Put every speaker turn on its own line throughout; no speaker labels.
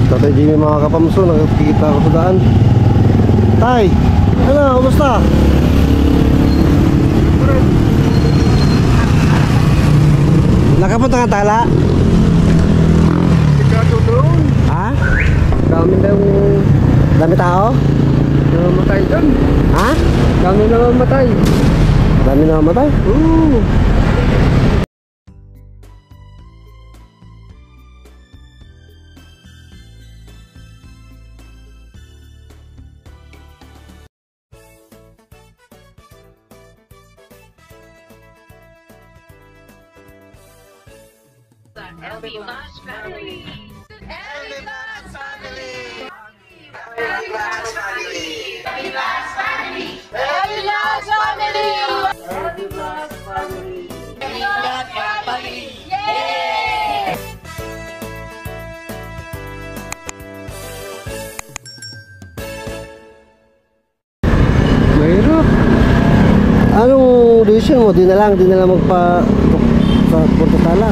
Tatay Jimmy mga kapamso, nakikita ko sa daan. Tay, ano, kumusta? Nakapunta nga tala? Ha? Dami tao?
Namatay dyan.
Ha?
Dami na mamatay.
Dami na mamatay?
Oo.
LB Plus Family. LB Plus Family. LB Plus Family. LB Plus Family. LB Plus Family. LB Plus Family. LB Plus Family. Yay!
Mahirap.
Anong decision mo? Di na lang magpa sa Punta Tala.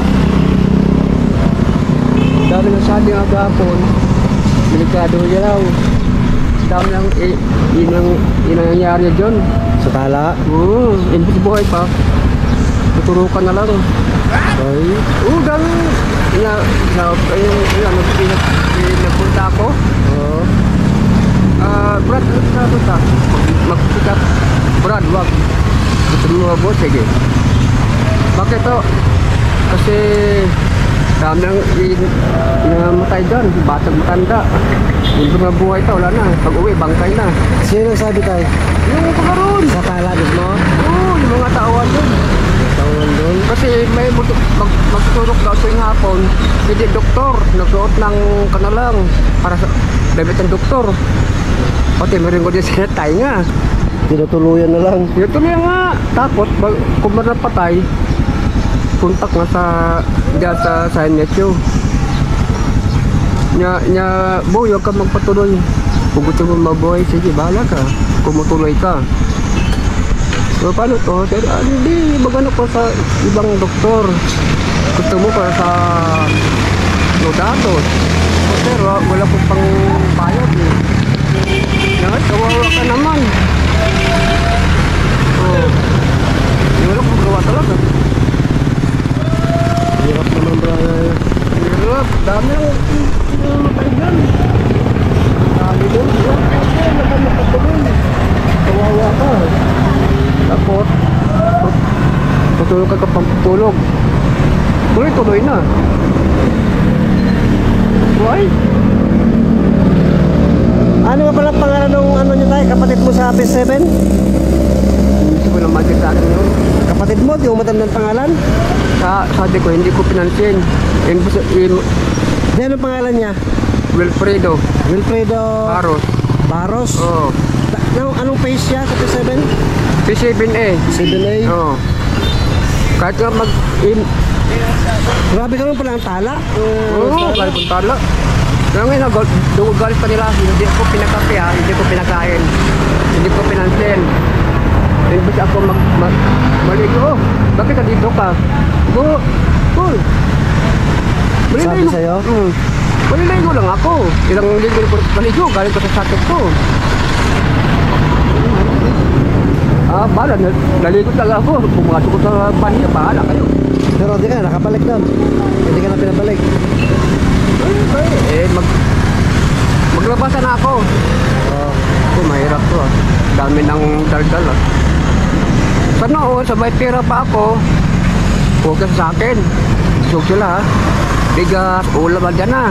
Dami ng sabi nga gapon. Delikado niya raw. Dami lang yun ang nangyari dyan.
Sa Tala?
Oo. Imbis buhay pa. Tuturukan na lang.
Ay,
Oo, dami. Nagpunta ako.
oo.
Brad, ano ka? Magsikat. Brad, wag. Gusto mo mo, sige. Bakit to? Kasi dami nang inamatay dyan. Batang matanda. Hindi na buhay to, wala na. Pag uwi, bangkay na.
Sino nagsabi tayo?
Yung pagkaroon.
Sa Tala mismo?
Oo, yung mga tauhan dun.
Tawon doon?
Kasi may magtuturok daw tuwing hapon. Hindi doktor. Nagsuot ng kanalang para sa damit ng doktor. Pati meron ko din sa tainga.
Tinutuluyan na lang.
Ito na nga. Tapos, kung manapatay, puntak nga sa San Metro. Boy, huwag ka magpatuloy. Kung gusto mo mabuhay, sige, bahala ka. Kung matuloy ka. So, paano to? Hindi, magano ko sa ibang doktor. Gusto mo para sa Lodatos. Pero wala po pang bayad eh. Kawawa ka naman. Oh. Wala pong gawa talaga.
Hirap naman ba?
Hirap. Dami ang namatay dyan. Dami doon. Kawawa ka. Tapos, tutulog ka kapag-tulog. Tuloy na. Why?
Ano nga pala pangalan ng ano nyo tayo? Kapatid mo sa Phase 7?
Hindi ko naman sa akin yun.
Kapatid mo? Di mo matandang pangalan?
Sabi ko, hindi ko pinansin.
Di ano pangalan niya?
Wilfredo
Wilfredo
Baros.
Baros?
Oo.
Anong phase siya sa Phase 7?
P7A.
7A?
Oo. Kahit nga
Grabe ka naman pala ang tala.
Oo, kahit kung tala. Kaya ngayon, galit pa nila. Hindi ko pinakape ha. Hindi ko pinakain. Hindi ko pinansin. Imbis ako maligo. Bakit ka dito ka? Go. Cool.
Sabi sa'yo?
Maliligo lang ako. Ilang ligo ko maligo. Galing ko sa sakit ko. Bahala. Naligo talaga ako. Pumasok ko sa banyo. Bahala kayo.
Pero hindi ka na nakabalik doon. Hindi ka na pinabalik.
Maglabasan na ako. Mahirap to ah. Dami ng daldal ah. Sa noon, sa may pera pa ako, focus sa akin. So sila ha. Bigas, ulam ba dyan na.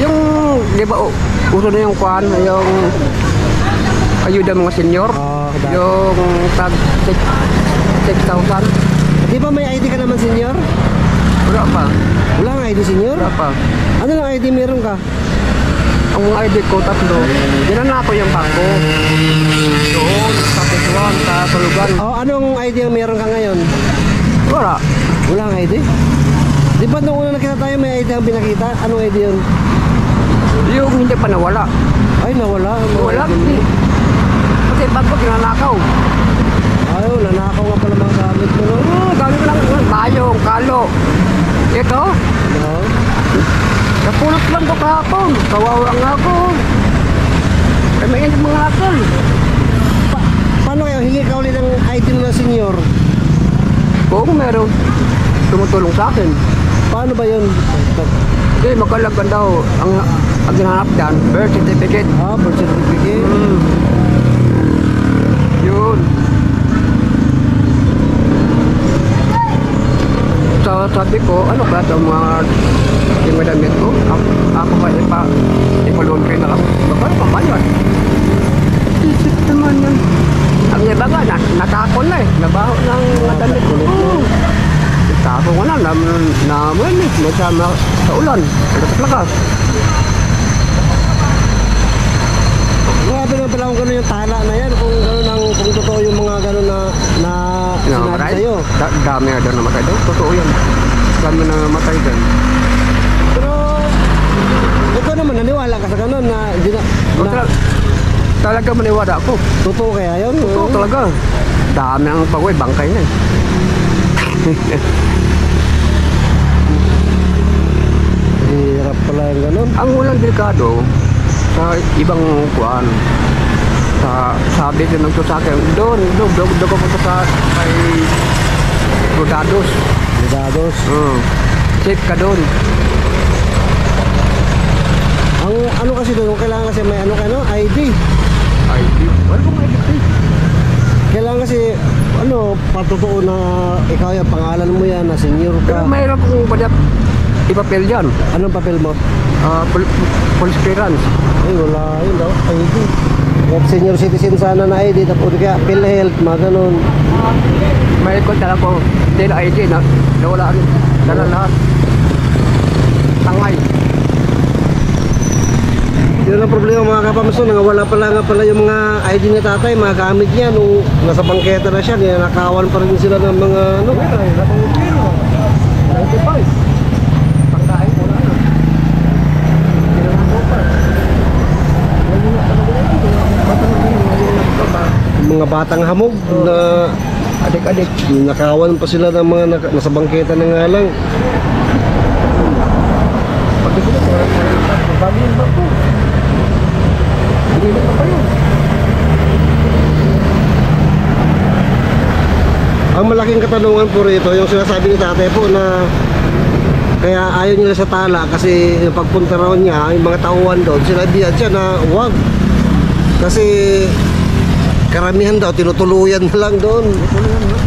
Yung, di ba, uso na yung kwan, yung ayuda mga senior. Yung tag 6,000.
Di ba may ID ka naman senior?
Wala pa.
Wala nga ID senior?
Wala pa.
Ano lang ID meron ka?
Ang ID ko, 3. Ginana ko yung bangko. Doon, sa Pisuan, sa Tulugan.
Anong ID ang meron ka ngayon?
Wala.
Wala ang ID? Di ba nung una nakita tayo may ID ang pinakita? Anong ID yun?
Yung hindi pa nawala.
Ay, nawala.
Wala. Kasi bangko, ginanakaw.
Ayaw, nanakaw nga pala mga gamit mo.
Gamit ko lang. Bayong, kalo. Ito.
No?
Napulot lang ko kahapon. Kawawa nga ako. Kaya may mga akal.
Paano kayo? Hingi ka ulit ng ID mo ng senior.
Kung meron tumutulong sa akin.
Paano ba yun?
Hindi, magkalaban daw. Ang hinahanap dyan, birth certificate.
Birth certificate.
Yun. So, sabi ko, ano ba ito mga yung damit ko? Ako ba ipaloon kayo na lang? Bakit pabayad? Isip naman yan. Ang iba nga, natapon na eh. Nabaho ng damit ko. Tapos ko na, naman eh. Magsama sa ulan. Talaga.
Grabe na pala kung gano'n yung tala na yan. Kung gano'n kung totoo yung mga gano'n na sinabi sa'yo.
Dami na doon namatay doon. Totoo yan. Dami na namatay doon.
Pero, ikaw naman, naniwala ka sa gano'n na
Talaga maniwala ako.
totoo kaya yun?
Totoo talaga. Dami ang pag-uwi, bangkay na eh.
Hirap pala yung gano'n.
Ang walang delikado sa ibang kuan. Sabi din ng sa akin, doon ko punta sa kay Rodados.
Ligados.
Safe ka doon.
Ang ano kasi doon, kailangan kasi may ano ka no? ID.
ID. Wala kong ID.
Kailangan kasi ano, patotoo na ikaw yung pangalan mo yan, na senior
Pero
ka.
mayroon kong badyak ipapel dyan.
Anong papel mo?
Police clearance.
Ay, wala yun daw, ID. At senior citizen sana na ID, tapos kaya PhilHealth, mga ganun.
May kontra ko. Dahil ID na nawala rin. Dala lahat. Tangay.
Yun ang problema mga kapamso, wala pala nga pala yung mga ID ni tatay, mga gamit niya nung nasa bangketa na siya, ninakawan pa rin sila ng mga ano.
Pagkain mo na.
Mga batang hamog na
Adik-adik.
nakawan pa sila ng mga nasa bangketa na nga lang.
Pagkakita ko, bago yung bako. Hindi na pa yun.
Ang malaking katanungan po rito, yung sinasabi ni tatay po na kaya ayaw nila sa tala kasi yung pagpunta raw niya, yung mga tauhan doon, sinabihan siya na wag. Kasi karamihan daw, tinutuluyan na lang doon.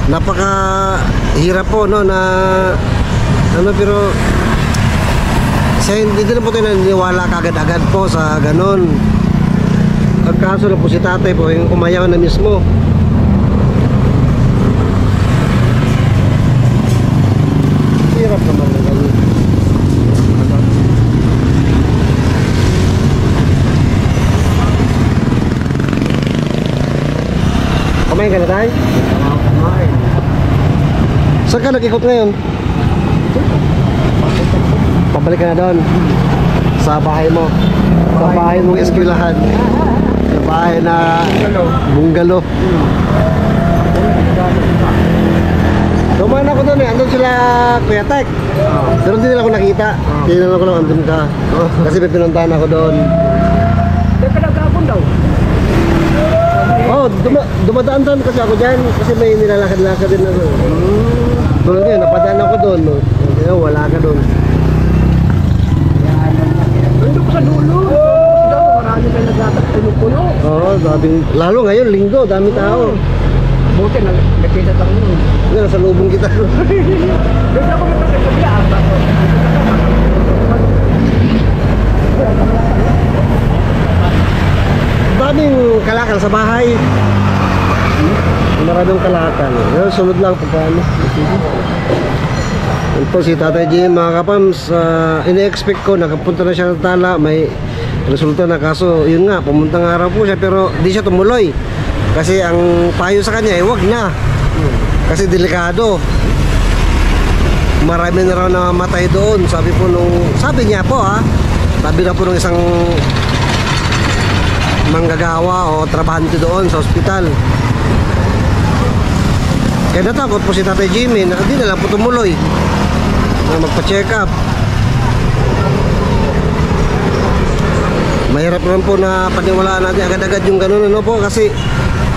Napaka hirap po, no, na ano, pero siya hindi din po tayo naniniwala kagad-agad po sa ganon. Ang kaso na po si tatay po, yung umayaw na mismo. Hirap naman na ganun. Kumain ka na tayo?
Kumain.
Saan ka nag-ikot ngayon? Pabalik ka na doon? Sa bahay mo? Sa bahay mong eskwelahan? Sa bahay na bungalow? Dumaan ako doon eh, andun sila Kuya Tek. Pero hindi nila ako nakita. Tinanong ko lang andun ka. Kasi may pinuntahan ako doon.
Teka, nagkapon daw.
Oh, dumadaan-daan kasi ako dyan. Kasi may nilalakad-lakad din ako. Tulad ngayon, napadaan ako doon. No? Kaya wala ka doon.
Nandun ko sa dulo. Daw, marami na naglatak puno-puno.
Oo, lalo ngayon, linggo, dami tao.
Buti, nakita lang yun.
Ngayon, nasa lubong kita.
Doon ako nagkakabiyaan.
Daming kalakal sa bahay. Maraming kalakal. Sunod lang pagkano. Ito si Tatay Jim, mga kapams, ini-expect ko, nakapunta na siya ng tala, may resulta na, kaso yun nga, pumuntang araw po siya pero di siya tumuloy. Kasi ang payo sa kanya, wag na. Kasi delikado. Marami na raw namatay doon. Sabi niya po sabi na po ng isang manggagawa o trabahante doon sa ospital. Kaya natakot po si Tatay Jimmy na hindi na lang po tumuloy na magpa-check up. mahirap naman po na paniwalaan natin agad-agad yung ganun, ano po, kasi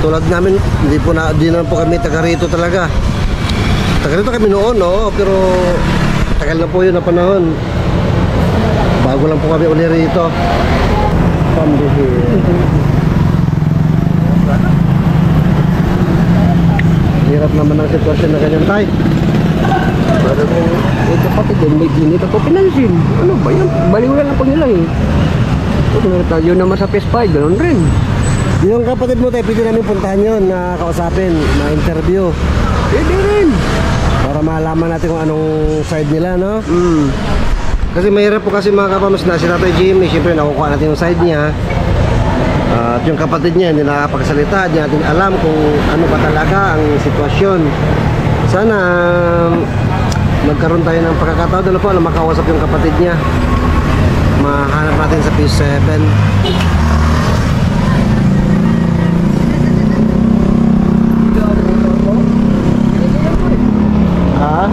tulad namin, di naman po kami taga rito talaga. Taga rito kami noon, no? Pero tagal na po yun na panahon. Bago lang po kami uli rito. Hirap naman ang sitwasyon na ganyan, tay.
Pero kung kapatid din, hindi ko pinansin. Ano ba yun? Baliwala lang po nila eh. Yun naman sa PS5, ganoon rin.
Yung kapatid mo, tay, pwede namin puntahan yun na kausapin, na interview.
Pwede rin.
Para malaman natin kung anong side nila, no?
Hmm.
Kasi mahirap po kasi mga kapams na si Tatay Jimmy, siyempre nakukuha natin yung side niya. At yung kapatid niya hindi nakakapagsalita, hindi natin alam kung ano ba talaga ang sitwasyon. Sana magkaroon tayo ng pagkakataon na po na makausap yung kapatid niya. Mahanap natin sa P7. Ha?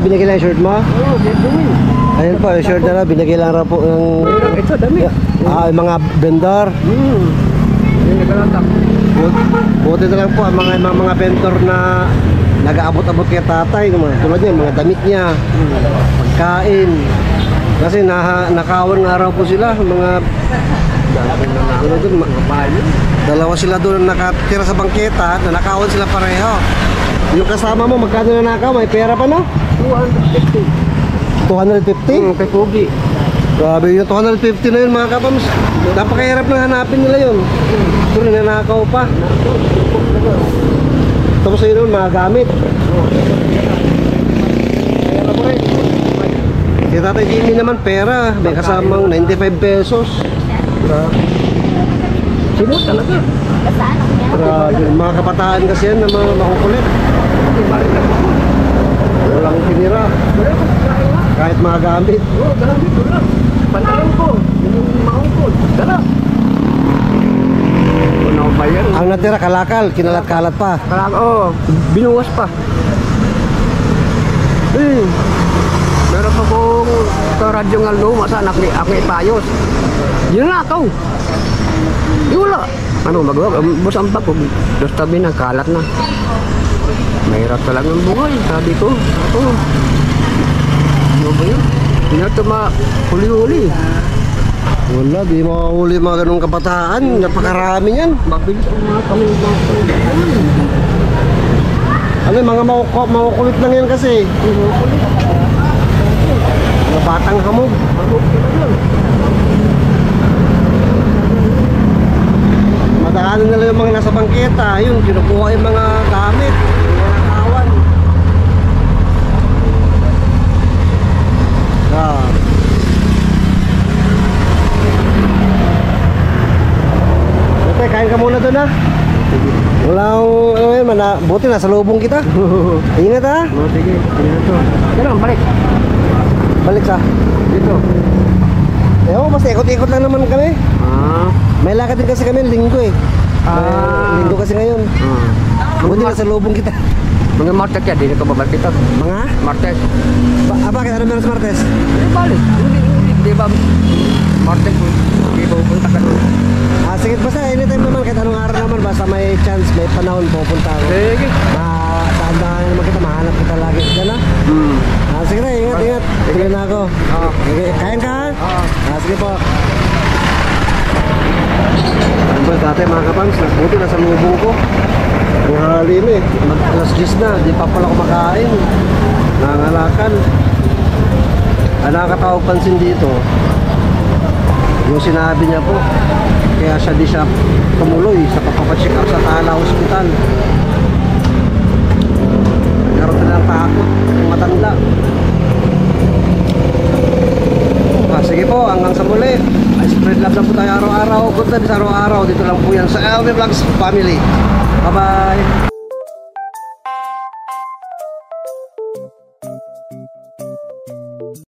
Binigay lang yung shirt mo?
Oo, gagawin.
Ayun po, yung shirt na lang, binigay lang raw po ng
Ito, dami.
yung mga vendor.
Yung nagalatak.
Buti na lang po ang mga vendor na nag-aabot-abot kay tatay. Tulad niya, mga damit niya, pagkain. Kasi nakawan nga raw po sila, mga dalawa sila doon nakatira sa bangketa, na nakawan sila pareho. Yung kasama mo, magkano na nakaw? May pera pa, no?
250.
250?
Kay Pogi.
Grabe yung 250 na yun mga kapams. Napakahirap na hanapin nila yun. Pero nanakaw pa. Tapos yun naman mga gamit. Si Tatay Jimmy naman pera. May kasamang 95 pesos.
Sino talaga?
Grabe. Mga kabataan kasi yan na mga makukulit. Walang pinira. Kahit mga gamit.
Oo, gamit ko lang. Pantalon ko. Yung maungkod. Dala. Ano ba yan?
Ang natira kalakal, kinalat-kalat pa.
Oo, binuwas pa. Meron pa kong karadyo nga luma sa anak ni Payos. Yun na ako. Di wala. Ano, magawa? Busang pa ko. Dos tabi na, kalat na. Mahirap talaga ang buhay, sabi ko. Ako. Ano ba yun? Hindi na ito huli-huli.
Wala, di makahuli mga ganung kabataan. Napakarami yan.
Mabilis ang mga kami.
Ano yung mga makukulit lang yan kasi. Mga batang hamog. Madaanan nila yung mga nasa bangketa. Yun, kinukuha yung mga gamit. Yung mga nakawan. Ate, kain ka muna doon ha. Walang, ano yun, buti nasa lubong kita. Ingat ha.
Oh, sige, dito. Kailangan balik.
Balik sa
Dito.
ewan ko, basta ikot-ikot lang naman kami. May lakad din kasi kami linggo eh. Linggo kasi ngayon. Buti nasa lubong kita.
Mga Martes yan, di na ka babalik ito.
Mga?
Martes.
Bakit? Ano meron sa Martes?
Balik. Di ba? Martes, di ba pupunta ka doon?
Sige, basta anytime naman, kahit anong araw naman, basta may chance, may panahon, pupunta ako.
Sige.
Saan naman kita, mahanap kita lagi. Diyan na? Sige na, ingat. Sige na ako. Okay, kain ka ha? Sige po. Ano ba dati mga kapams, buti nasa lubong ko. Ang halim eh, alas 10 na, di pa pala kumakain. Nangangalakan. Ang nakakatawag pansin dito, yung sinabi niya po, kaya siya di siya tumuloy sa papacheck up sa Tala Hospital. Nagkaroon na ng takot yung matanda. Sige po, hanggang sa muli. Spread love lang po tayo araw-araw. Good vibes araw-araw. Dito lang po yan sa LV Vlogs Family. Bye-bye.